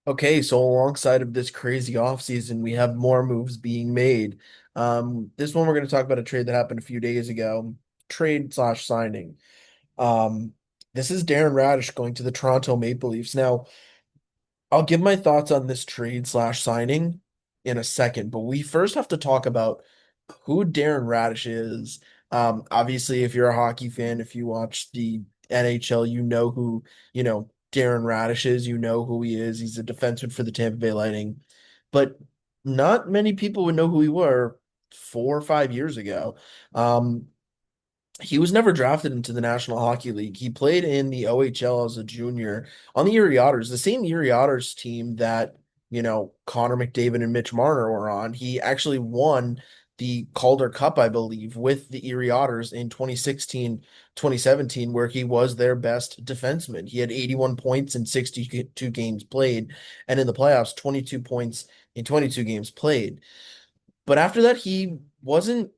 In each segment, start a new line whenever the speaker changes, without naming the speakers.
Okay, so alongside of this crazy offseason, we have more moves being made. This one we're going to talk about a trade that happened a few days ago, trade slash signing. Um, this is Darren Raddysh going to the Toronto Maple Leafs. Now, I'll give my thoughts on this trade slash signing in a second, but we first have to talk about who Darren Raddysh is. Obviously, if you're a hockey fan, if you watch the NHL, you know who, Darren Raddysh is, you know who he is. He's a defenseman for the Tampa Bay Lightning, but not many people would know who he were 4 or 5 years ago. Um, he was never drafted into the National Hockey League. He played in the OHL as a junior on the Erie Otters, the same Erie Otters team that, Connor McDavid and Mitch Marner were on. He actually won the Calder Cup, I believe, with the Erie Otters in 2016, 2017, where he was their best defenseman. He had 81 points in 62 games played, and in the playoffs, 22 points in 22 games played. But after that, he wasn't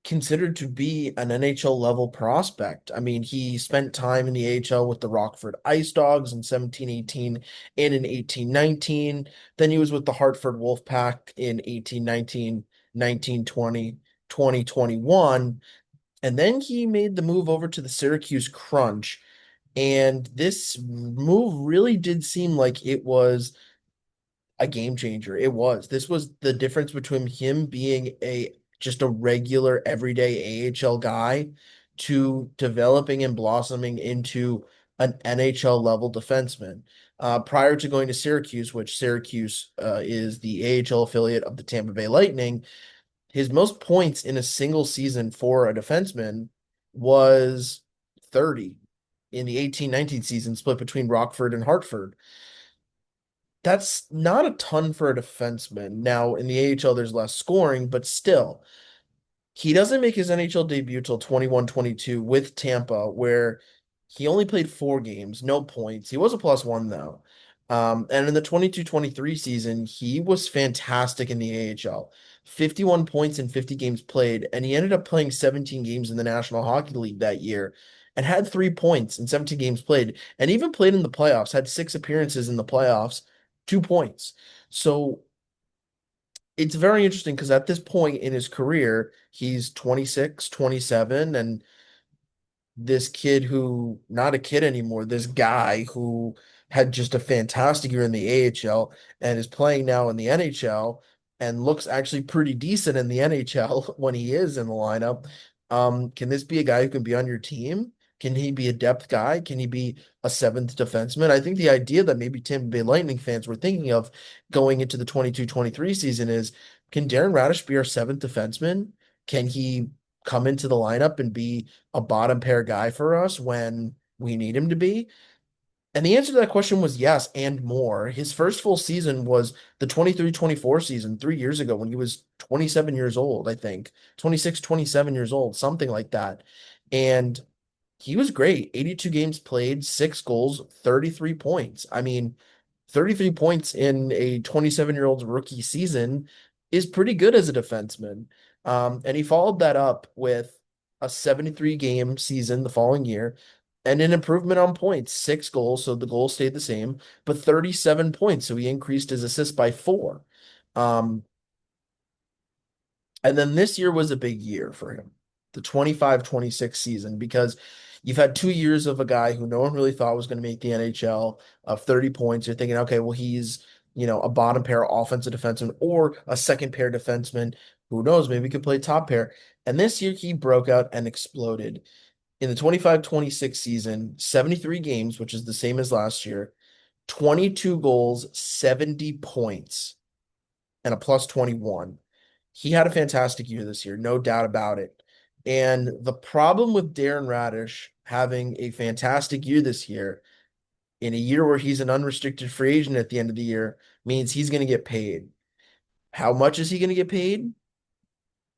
considered to be an NHL level prospect. I mean, he spent time in the AHL with the Rockford Ice Dogs in 17-18 and in 18-19. Then he was with the Hartford Wolfpack in 18-19, 19-20, 20-21. And then he made the move over to the Syracuse Crunch. And this move really did seem like it was a game changer. It was. This was the difference between him being a just a regular everyday AHL guy to developing and blossoming into an NHL level defenseman. Prior to going to Syracuse, which Syracuse is the AHL affiliate of the Tampa Bay Lightning, his most points in a single season for a defenseman was 30 in the 18-19 season, split between Rockford and Hartford. That's not a ton for a defenseman. Now, in the AHL, there's less scoring, but still, he doesn't make his NHL debut till 21-22 with Tampa, where he only played 4 games, no points. He was a plus one, though. And in the 22-23 season, he was fantastic in the AHL. 51 points in 50 games played, and he ended up playing 17 games in the National Hockey League that year and had 3 points in 17 games played, and even played in the playoffs, had 6 appearances in the playoffs, 2 points. So it's very interesting because at this point in his career, he's 26, 27, and this kid who, not a kid anymore, this guy who had just a fantastic year in the AHL and is playing now in the NHL and looks actually pretty decent in the NHL when he is in the lineup. Can this be a guy who can be on your team? Can he be a depth guy? Can he be a seventh defenseman? I think the idea that maybe Tampa Bay Lightning fans were thinking of going into the 22-23 season is, can Darren Raddysh be our seventh defenseman? Can he come into the lineup and be a bottom pair guy for us when we need him to be? And the answer to that question was yes and more. His first full season was the 23-24 season 3 years ago when he was 27 years old, I think. 26, 27 years old, something like that. And he was great. 82 games played, 6 goals, 33 points. I mean, 33 points in a 27-year-old's rookie season is pretty good as a defenseman. And he followed that up with a 73 game season the following year and an improvement on points, 6 goals. So the goals stayed the same, but 37 points. So he increased his assists by 4. Um, and then this year was a big year for him, the 25-26 season, because you've had 2 years of a guy who no one really thought was going to make the NHL of 30 points. You're thinking, okay, well, he's, a bottom pair offensive defenseman or a second pair defenseman. Who knows? Maybe he could play top pair. And this year he broke out and exploded. In the 25-26 season, 73 games, which is the same as last year, 22 goals, 70 points, and a plus 21. He had a fantastic year this year, no doubt about it. And the problem with Darren Raddysh having a fantastic year this year, in a year where he's an unrestricted free agent at the end of the year, means he's going to get paid. How much is he going to get paid?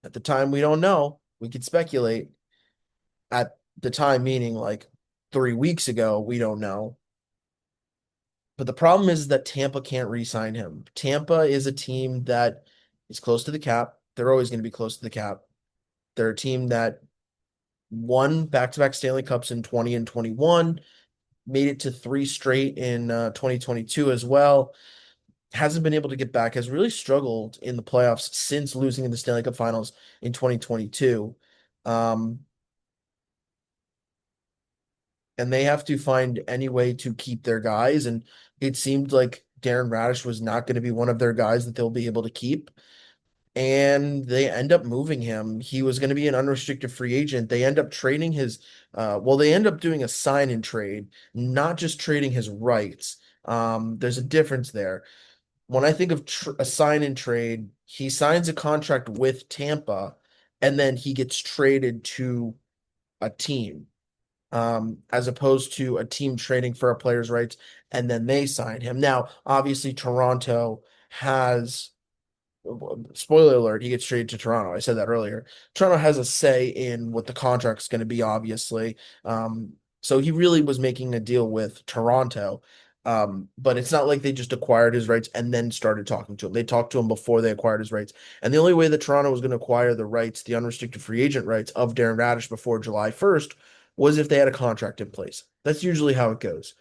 At the time, we don't know. We could speculate. At the time, meaning like 3 weeks ago, we don't know. But the problem is that Tampa can't re-sign him. Tampa is a team that is close to the cap. They're always going to be close to the cap. They're a team that won back-to-back Stanley Cups in 20 and 21, made it to 3 straight in 2022 as well. hasn't been able to get back, has really struggled in the playoffs since losing in the Stanley Cup Finals in 2022. Um, and they have to find any way to keep their guys. And it seemed like Darren Raddysh was not going to be one of their guys that they'll be able to keep. And they end up moving him. He was going to be an unrestricted free agent. They end up trading his, they end up doing a sign and trade, not just trading his rights. There's a difference there. When I think of a sign and trade, he signs a contract with Tampa and then he gets traded to a team, as opposed to a team trading for a player's rights and then they sign him. Now, obviously, Toronto has, spoiler alert, he gets traded to Toronto. I said that earlier. Toronto has a say in what the contract's going to be, obviously. So he really was making a deal with Toronto. But it's not like they just acquired his rights and then started talking to him. They talked to him before they acquired his rights. And the only way that Toronto was going to acquire the rights, the unrestricted free agent rights of Darren Raddysh before July 1st, was if they had a contract in place. That's usually how it goes.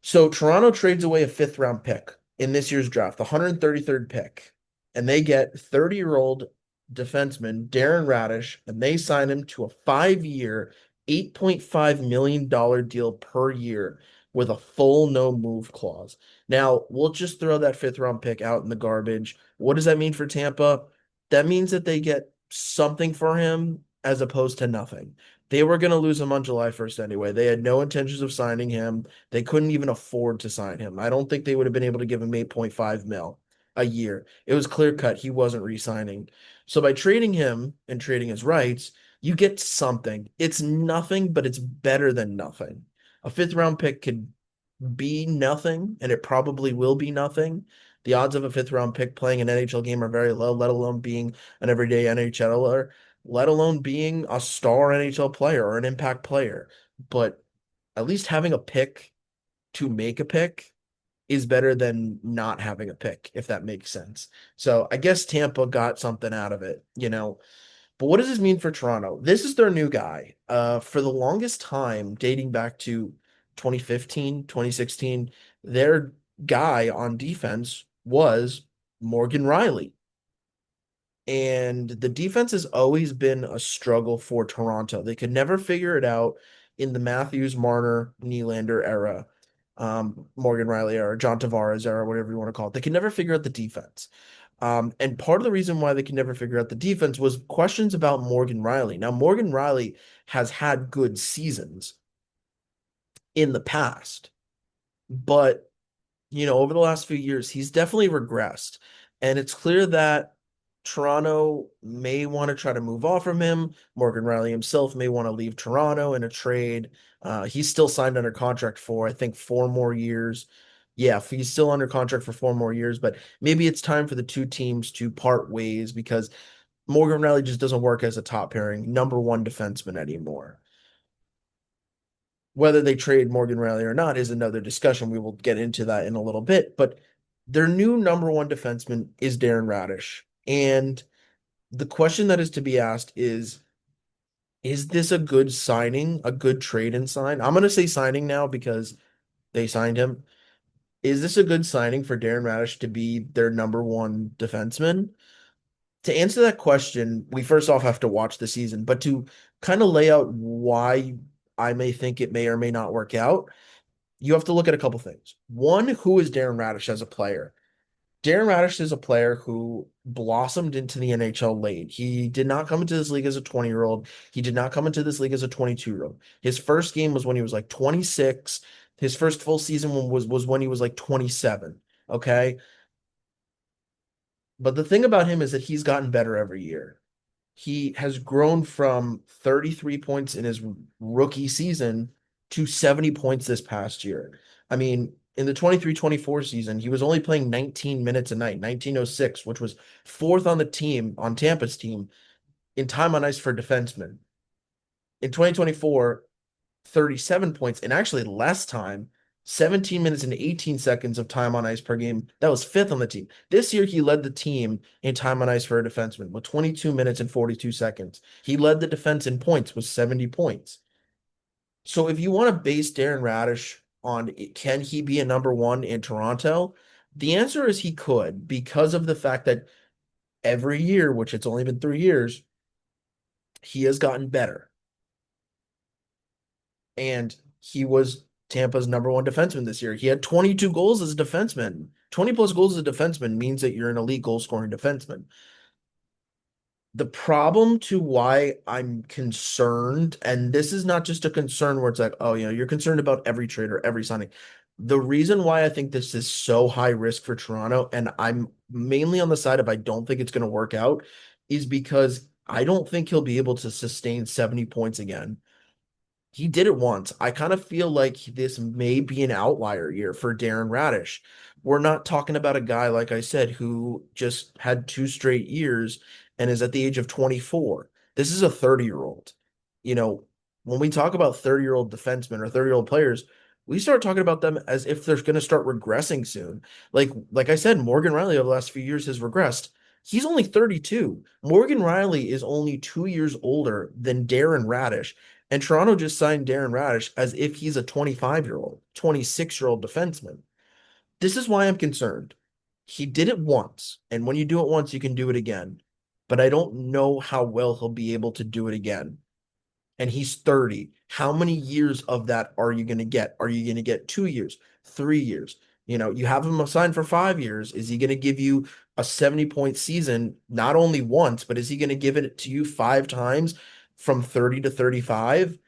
So Toronto trades away a fifth round pick in this year's draft, the 133rd pick, and they get 30-year-old defenseman Darren Raddysh, and they sign him to a 5-year, $8.5 million deal per year with a full no move clause. Now, we'll just throw that fifth round pick out in the garbage. What does that mean for Tampa? That means that they get something for him as opposed to nothing. They were going to lose him on July 1st anyway. They had no intentions of signing him. They couldn't even afford to sign him. I don't think they would have been able to give him 8.5 mil a year. It was clear cut he wasn't re-signing. So by trading him and trading his rights, you get something. It's nothing, but it's better than nothing. A fifth round pick could be nothing, and it probably will be nothing. The odds of a fifth round pick playing an NHL game are very low, let alone being an everyday NHLer, let alone being a star NHL player or an impact player. But at least having a pick to make a pick is better than not having a pick, if that makes sense. So I guess Tampa got something out of it. But what does this mean for Toronto? This is their new guy. For the longest time, dating back to 2015, 2016, their guy on defense was Morgan Riley. And the defense has always been a struggle for Toronto. They could never figure it out in the Matthews, Marner, Nylander era, Morgan Riley era, John Tavares era, whatever you want to call it. They could never figure out the defense. And part of the reason why they could never figure out the defense was questions about Morgan Riley. Now, Morgan Riley has had good seasons in the past, but over the last few years, he's definitely regressed. And it's clear that Toronto may want to try to move off from him. Morgan Riley himself may want to leave Toronto in a trade. He's still signed under contract for, I think, 4 more years. Yeah, he's still under contract for 4 more years, but maybe it's time for the two teams to part ways because Morgan Riley just doesn't work as a top pairing number one defenseman anymore. Whether they trade Morgan Riley or not is another discussion. We will get into that in a little bit. But their new number one defenseman is Darren Raddysh. And the question that is to be asked is this a good signing, a good trade and sign? I'm going to say signing now because they signed him. Is this a good signing for Darren Raddysh to be their number one defenseman? To answer that question, we first off have to watch the season, but to kind of lay out why I may think it may or may not work out, you have to look at a couple things. One, who is Darren Raddysh as a player? Darren Raddysh is a player who blossomed into the NHL late. He did not come into this league as a 20-year-old. He did not come into this league as a 22-year-old. His first game was when he was like 26. His first full season was when he was like 27. Okay. But the thing about him is that he's gotten better every year. He has grown from 33 points in his rookie season to 70 points this past year. I mean, in the 23-24 season, he was only playing 19 minutes a night, 1906, which was fourth on the team, on Tampa's team, in time on ice for defensemen. In 2024, 37 points and actually less time, 17 minutes and 18 seconds of time on ice per game. That was fifth on the team. This year, he led the team in time on ice for a defenseman with 22 minutes and 42 seconds. He led the defense in points with 70 points. So if you want to base Darren Raddysh on can he be a number one in Toronto, The answer is he could because of the fact that every year, which it's only been 3 years, he has gotten better. And he was Tampa's number one defenseman this year. He had 22 goals as a defenseman. 20 plus goals as a defenseman means that you're an elite goal scoring defenseman. The problem to why I'm concerned, and this is not just a concern where it's like, oh, you're concerned about every trade or every signing. The reason why I think this is so high risk for Toronto, and I'm mainly on the side of I don't think it's going to work out, is because I don't think he'll be able to sustain 70 points again. He did it once. I kind of feel like this may be an outlier year for Darren Raddysh. We're not talking about a guy, like I said, who just had 2 straight years and is at the age of 24. This is a 30-year-old. You know, when we talk about 30-year-old defensemen or 30-year-old players, we start talking about them as if they're going to start regressing soon. Like I said, Morgan Riley over the last few years has regressed. He's only 32. Morgan Riley is only 2 years older than Darren Raddysh. And Toronto just signed Darren Raddysh as if he's a 25-year-old, 26-year-old defenseman. This is why I'm concerned. He did it once, and when you do it once, you can do it again. But I don't know how well he'll be able to do it again, and he's 30. How many years of that are you going to get? Are you going to get 2 years, 3 years? You have him assigned for 5 years. Is he going to give you a 70-point season not only once, but is he going to give it to you 5 times from 30 to 35?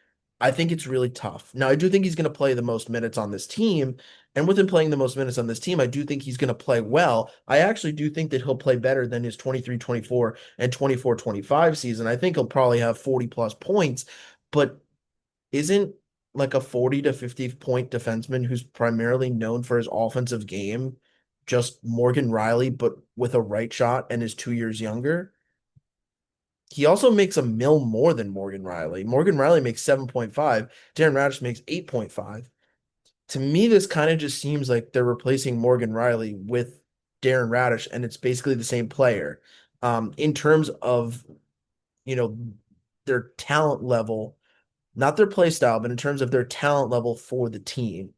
I think it's really tough. Now, I do think he's going to play the most minutes on this team. And with him playing the most minutes on this team, I do think he's going to play well. I actually do think that he'll play better than his 23-24 and 24-25 season. I think he'll probably have 40 plus points, but isn't like a 40 to 50 point defenseman who's primarily known for his offensive game just Morgan Riley, but with a right shot and is 2 years younger? He also makes a mil more than Morgan Riley. Morgan Riley makes 7.5. Darren Raddysh makes 8.5. To me, this kind of just seems like they're replacing Morgan Riley with Darren Raddysh, and it's basically the same player. In terms of, you know, their talent level, not their play style, but in terms of their talent level for the team.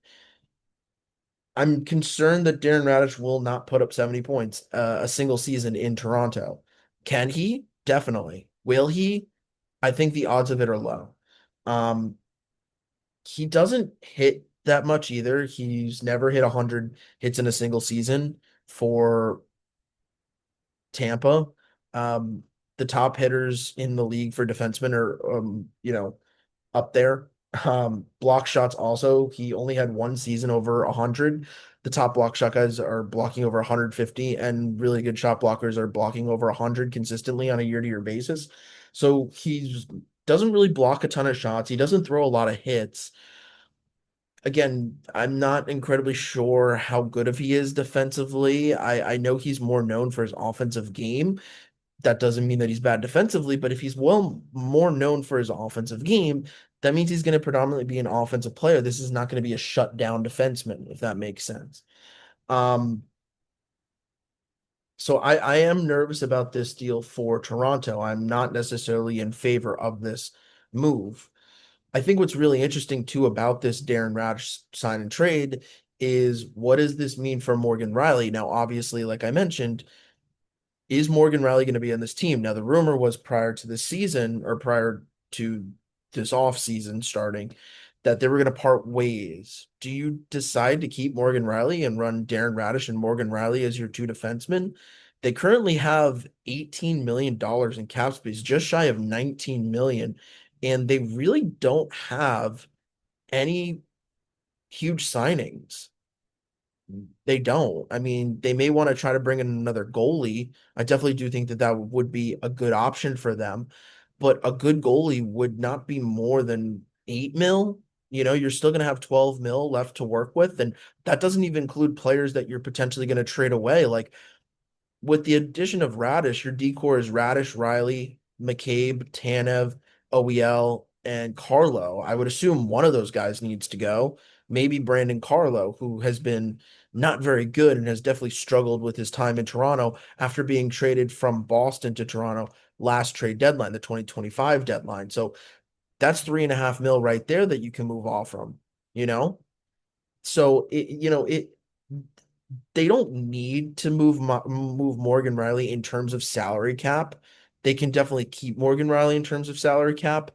I'm concerned that Darren Raddysh will not put up 70 points a single season in Toronto. Can he? Definitely. Will he? I think the odds of it are low. Um, he doesn't hit that much either. He's never hit 100 hits in a single season for Tampa. Um, the top hitters in the league for defensemen are, up there. Block shots also, he only had one season over 100. The top block shot guys are blocking over 150, and really good shot blockers are blocking over 100 consistently on a year-to-year basis. So he doesn't really block a ton of shots. He doesn't throw a lot of hits. Again, I'm not incredibly sure how good of he is defensively. I know he's more known for his offensive game. That doesn't mean that he's bad defensively, but if he's more known for his offensive game, that means he's going to predominantly be an offensive player. This is not going to be a shutdown defenseman, if that makes sense. Um, so I am nervous about this deal for Toronto. I'm not necessarily in favor of this move. I think what's really interesting too about this Darren Raddysh sign and trade is what does this mean for Morgan Riley? Now, obviously, like I mentioned, is Morgan Riley going to be on this team? Now, the rumor was prior to this season or prior to this off season starting that they were going to part ways. Do you decide to keep Morgan Riley and run Darren Raddysh and Morgan Riley as your two defensemen? They currently have $18 million in cap space, just shy of 19 million, and they really don't have any huge signings. They don't. I mean, they may want to try to bring in another goalie. I definitely do think that that would be a good option for them, but a good goalie would not be more than 8 mil. You're still going to have 12 mil left to work with, and that doesn't even include players that you're potentially going to trade away. Like with the addition of Raddysh, your decor is Raddysh, Riley, McCabe, Tanev, OEL, and Carlo. I would assume one of those guys needs to go. Maybe Brandon Carlo, who has been not very good and has definitely struggled with his time in Toronto after being traded from Boston to Toronto last trade deadline, the 2025 deadline. So that's 3.5 mil right there that you can move off from, you know? So it they don't need to move Morgan Riley in terms of salary cap. They can definitely keep Morgan Riley in terms of salary cap.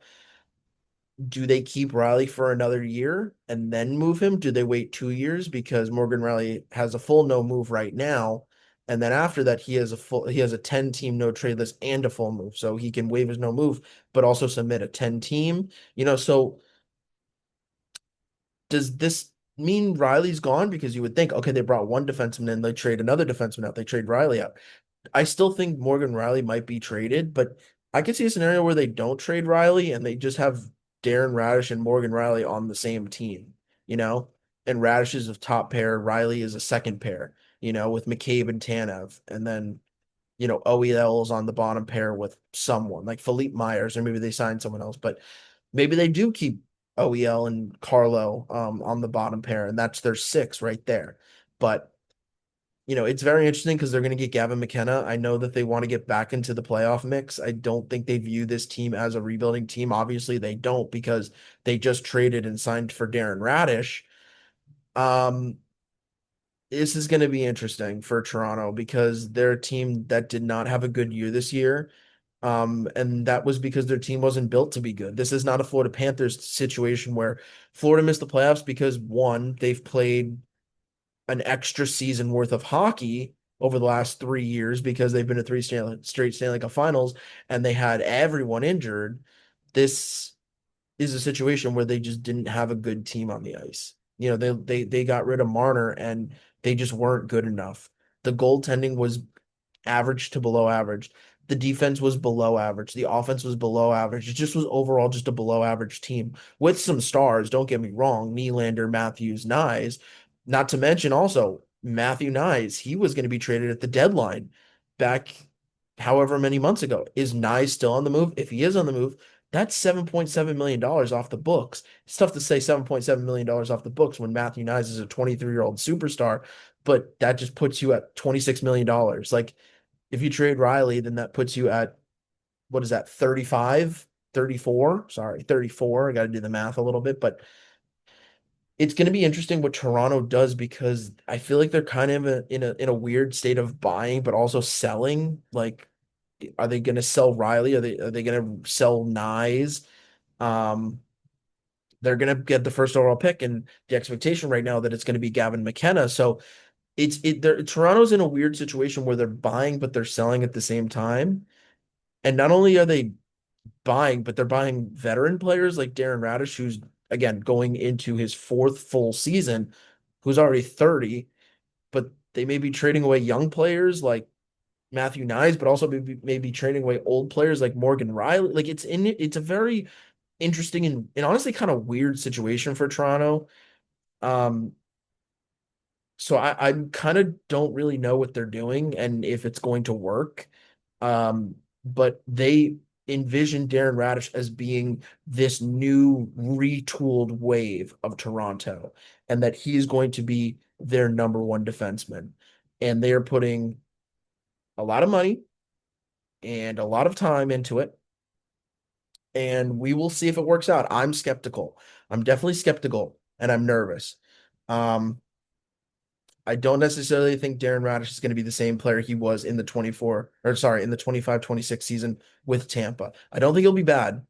Do they keep Riley for another year and then move him? Do they wait 2 years because Morgan Riley has a full no move right now, and then after that he has a 10 team no trade list and a full move, so he can waive his no move, but also submit a 10 team. So does this mean Riley's gone? Because you would think, okay, they brought one defenseman in, they trade another defenseman out, they trade Riley out. I still think Morgan Riley might be traded, but I could see a scenario where they don't trade Riley and they just have Darren Raddysh and Morgan Riley on the same team, you know? And Raddysh is a top pair, Riley is a second pair, with McCabe and Tanev. And then, OEL is on the bottom pair with someone like Philippe Myers, or maybe they sign someone else, but maybe they do keep OEL and Carlo on the bottom pair, and that's their six right there. But it's very interesting because they're going to get Gavin McKenna. I know that they want to get back into the playoff mix. I don't think they view this team as a rebuilding team. Obviously, they don't because they just traded and signed for Darren Raddysh. Um, this is going to be interesting for Toronto because they're a team that did not have a good year this year. And that was because their team wasn't built to be good. This is not a Florida Panthers situation where Florida missed the playoffs because one, they've played an extra season worth of hockey over the last 3 years because they've been to three straight Stanley Cup finals and they had everyone injured. This is a situation where they just didn't have a good team on the ice. They got rid of Marner and they just weren't good enough. The goaltending was average to below average. The defense was below average. The offense was below average. It just was overall just a below average team with some stars. Don't get me wrong. Nylander, Matthews, Nyes. Not to mention also Matthew Nyes. He was going to be traded at the deadline back however many months ago. Is Nyes still on the move? If he is on the move, that's $7.7 million off the books. It's tough to say $7.7 million off the books when Matthew Nyes is a 23-year-old superstar, but that just puts you at $26 million. Like, if you trade Riley, then that puts you at, what is that, 35, 34? Sorry, 34. I got to do the math a little bit, but it's going to be interesting what Toronto does because I feel like they're kind of in a weird state of buying, but also selling. Like, are they going to sell Riley? Are they going to sell Nyes? Um, they're going to get the first overall pick, and the expectation right now that it's going to be Gavin McKenna. So Toronto's in a weird situation where they're buying, but they're selling at the same time. And not only are they buying, but they're buying veteran players like Darren Raddysh, who's again going into his fourth full season, who's already 30, but they may be trading away young players like Matthew Nyes, but also maybe trading away old players like Morgan Riley. Like it's a very interesting and honestly kind of weird situation for Toronto. Um, so I kind of don't really know what they're doing and if it's going to work. But they envision Darren Raddysh as being this new retooled wave of Toronto and that he is going to be their number one defenseman. And they are putting a lot of money and a lot of time into it. And we will see if it works out. I'm skeptical. I'm definitely skeptical and I'm nervous. Um, I don't necessarily think Darren Raddysh is going to be the same player he was in the 24 or sorry, in the 25-26 season with Tampa. I don't think he'll be bad,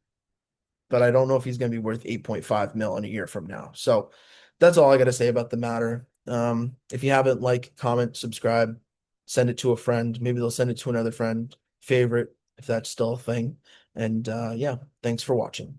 but I don't know if he's going to be worth 8.5 mil in a year from now. So that's all I got to say about the matter. If you haven't, like, comment, subscribe, send it to a friend. Maybe they'll send it to another friend, favorite, if that's still a thing. And yeah, thanks for watching.